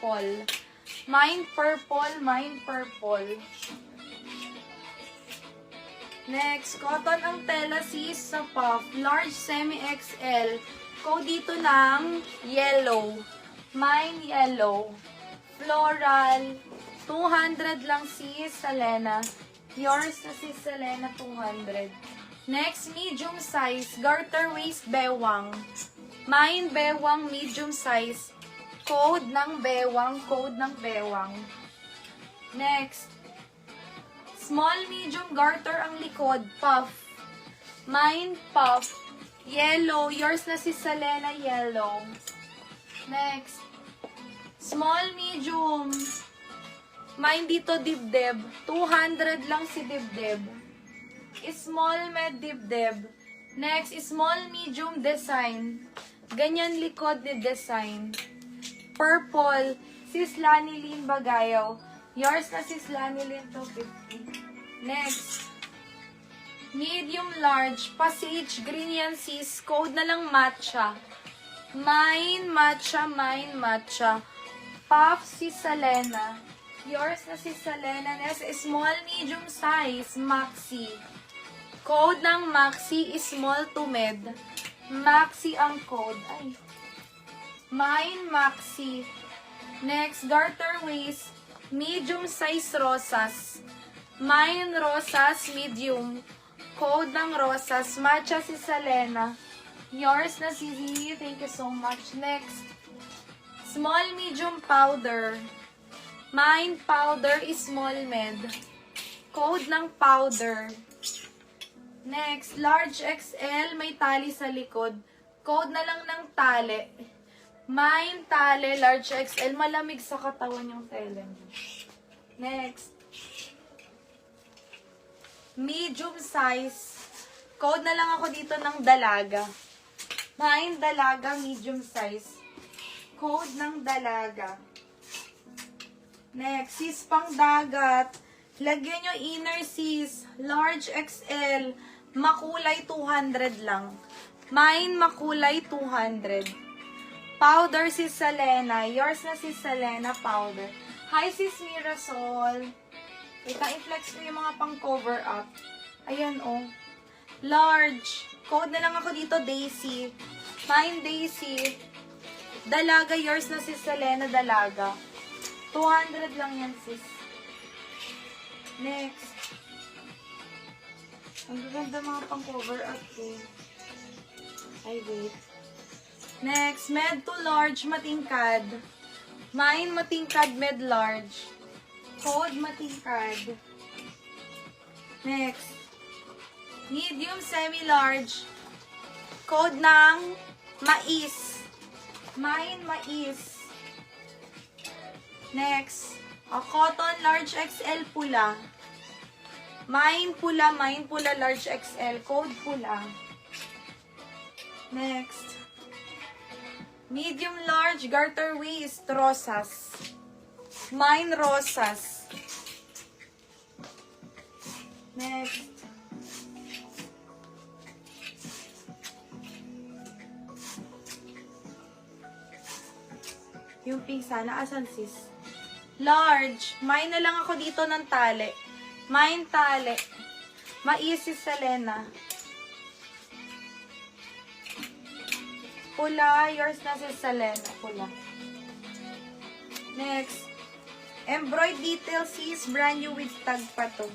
purple. Mine purple, mine purple. Next, cotton ang tela sis sa puff. Large semi-XL. Code dito ng yellow. Mine yellow. Floral. 200 lang sis, Selena. Yours na sis, Selena, 200. Next, medium size. Garter waist bewang. Mine bewang, medium size. Code ng bewang, code ng bewang. Next, small, medium, garter ang likod, puff. Mine, puff. Yellow. Yours na si Selena, yellow. Next. Small, medium. Mine dito, dibdib. 200 lang si dibdib. Small, med, dibdib. Next, small, medium, design. Ganyan likod ni design. Purple. Sis Lanilyn Bagayaw. Yours na sis Lanilyn, 250. Next, medium large, passage green yan sis, code na lang matcha. Mine matcha, mine matcha. Puff si Selena. Yours na si Selena. Next, small medium size, maxi. Code ng maxi is small to med. Maxi ang code. Ay. Mine maxi. Next, garter waist, medium size rosas. Mine rosas, medium. Code ng rosas. Matcha si Selena. Yours na si Zee. Thank you so much. Next. Small, medium powder. Mine powder is small med. Code ng powder. Next. Large XL. May tali sa likod. Code na lang ng tali. Mine tali. Large XL. Malamig sa katawan yung tela niya. Next. Medium size. Code na lang ako dito ng dalaga. Mine dalaga, medium size. Code ng dalaga. Next, sis pang dagat. Lagyan nyo inner sis. Large XL. Makulay 200 lang. Mine makulay 200. Powder sis Selena. Yours na sis Selena, powder. Hi sis Mirasol. Ika, i-flex ko yung mga pang cover up. Ayan, oh. Large. Code na lang ako dito, Daisy. Mine, Daisy. Dalaga, yours na sis Selena, dalaga. 200 lang yan, sis. Next. Ang gaganda mga pang cover up, eh. Ay, wait. Next, med to large, matingkad. Mine, matingkad, med large. Code matingkad. Next. Medium semi-large. Code ng mais. Mine mais. Next. Cotton large XL pula. Mine pula, large XL. Code pula. Next. Medium large garter waist rosas. Mine rosas. Next. Yung pink sana. Asan sis? Large. Mine na lang ako dito ng tali. Mine tali. Mais si Selena. Pula. Yours na si Selena. Pula. Next. Embroidered detail sis, brand new with tag pa to.